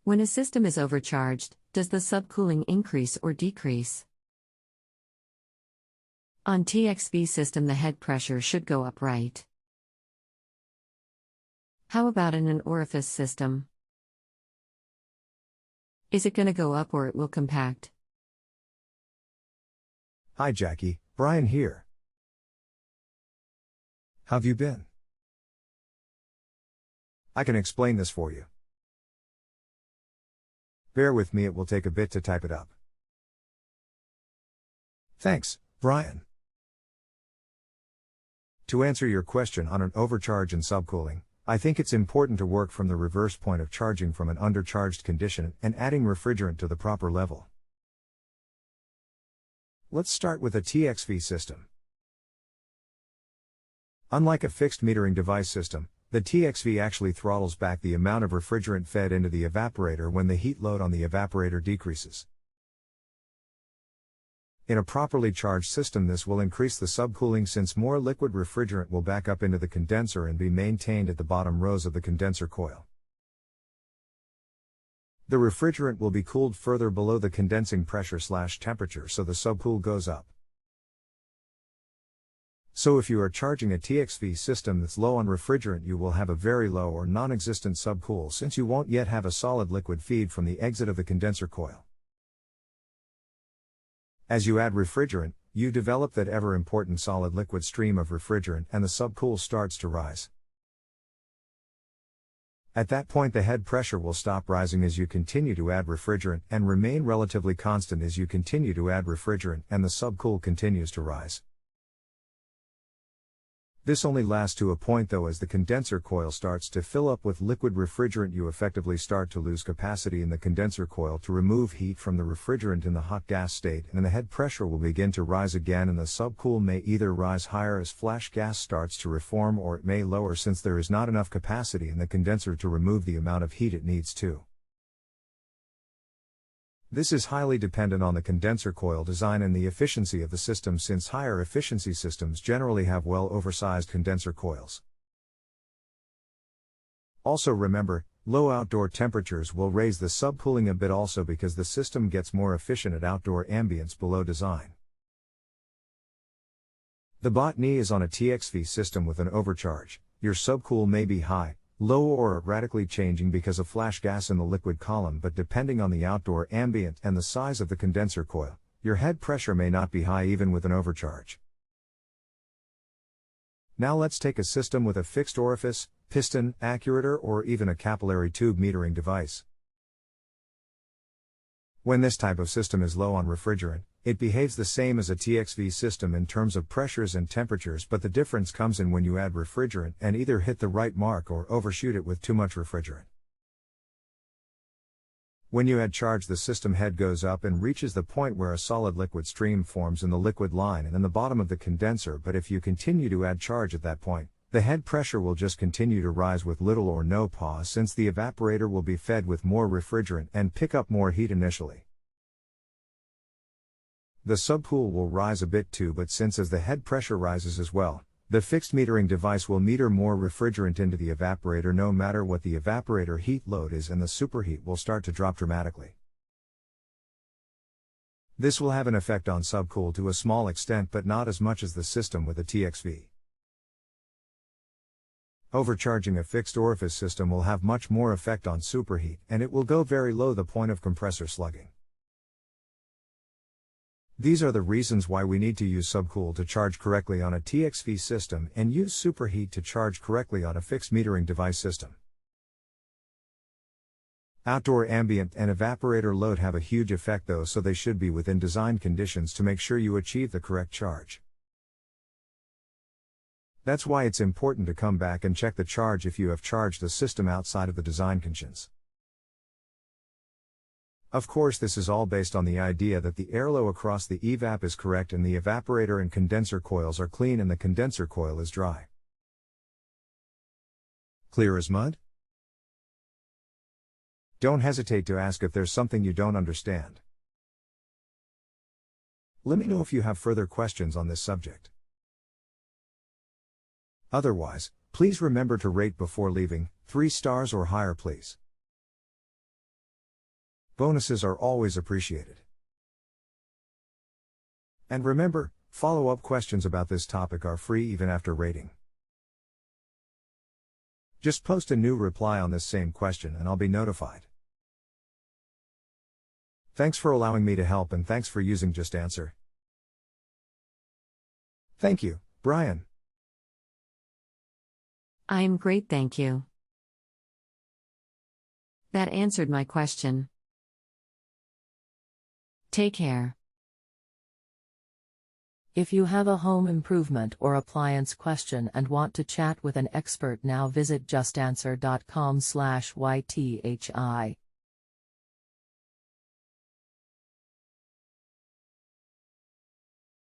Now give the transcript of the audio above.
When a system is overcharged, does the subcooling increase or decrease? On TXV system, the head pressure should go up, right? How about in an orifice system? Is it going to go up or it will compact? Hi Jacky, Brian here. How've you been? I can explain this for you. Bear with me, it will take a bit to type it up. Thanks, Brian. To answer your question on an overcharge and subcooling, I think it's important to work from the reverse point of charging from an undercharged condition and adding refrigerant to the proper level. Let's start with a TXV system. Unlike a fixed metering device system, the TXV actually throttles back the amount of refrigerant fed into the evaporator when the heat load on the evaporator decreases. In a properly charged system, this will increase the subcooling since more liquid refrigerant will back up into the condenser and be maintained at the bottom rows of the condenser coil. The refrigerant will be cooled further below the condensing pressure/temperature, so the subcool goes up. So if you are charging a TXV system that's low on refrigerant, you will have a very low or non-existent subcool since you won't yet have a solid liquid feed from the exit of the condenser coil. As you add refrigerant, you develop that ever-important solid liquid stream of refrigerant and the subcool starts to rise. At that point, the head pressure will stop rising as you continue to add refrigerant and remain relatively constant as you continue to add refrigerant and the subcool continues to rise. This only lasts to a point though. As the condenser coil starts to fill up with liquid refrigerant, you effectively start to lose capacity in the condenser coil to remove heat from the refrigerant in the hot gas state, and the head pressure will begin to rise again, and the subcool may either rise higher as flash gas starts to reform, or it may lower since there is not enough capacity in the condenser to remove the amount of heat it needs to. This is highly dependent on the condenser coil design and the efficiency of the system, since higher efficiency systems generally have well oversized condenser coils. Also remember, low outdoor temperatures will raise the subcooling a bit also because the system gets more efficient at outdoor ambience below design. The botany is on a TXV system with an overcharge. Your subcool may be high, low, or radically changing because of flash gas in the liquid column, but depending on the outdoor ambient and the size of the condenser coil, your head pressure may not be high even with an overcharge. Now let's take a system with a fixed orifice, piston, actuator, or even a capillary tube metering device. When this type of system is low on refrigerant, it behaves the same as a TXV system in terms of pressures and temperatures, but the difference comes in when you add refrigerant and either hit the right mark or overshoot it with too much refrigerant. When you add charge, the system head goes up and reaches the point where a solid liquid stream forms in the liquid line and in the bottom of the condenser, but if you continue to add charge at that point, the head pressure will just continue to rise with little or no pause, since the evaporator will be fed with more refrigerant and pick up more heat initially. The subcool will rise a bit too, but since as the head pressure rises as well, the fixed metering device will meter more refrigerant into the evaporator no matter what the evaporator heat load is, and the superheat will start to drop dramatically. This will have an effect on subcool to a small extent, but not as much as the system with a TXV. Overcharging a fixed orifice system will have much more effect on superheat, and it will go very low, the point of compressor slugging. These are the reasons why we need to use subcool to charge correctly on a TXV system and use superheat to charge correctly on a fixed metering device system. Outdoor ambient and evaporator load have a huge effect though, so they should be within design conditions to make sure you achieve the correct charge. That's why it's important to come back and check the charge if you have charged the system outside of the design conditions. Of course, this is all based on the idea that the airlow across the evap is correct and the evaporator and condenser coils are clean and the condenser coil is dry. Clear as mud? Don't hesitate to ask if there's something you don't understand. Let me know if you have further questions on this subject. Otherwise, please remember to rate before leaving, 3 stars or higher please. Bonuses are always appreciated. And remember, follow-up questions about this topic are free even after rating. Just post a new reply on this same question and I'll be notified. Thanks for allowing me to help and thanks for using JustAnswer. Thank you, Brian. I am great, thank you. That answered my question. Take care. If you have a home improvement or appliance question and want to chat with an expert now, visit justanswer.com/YTHI.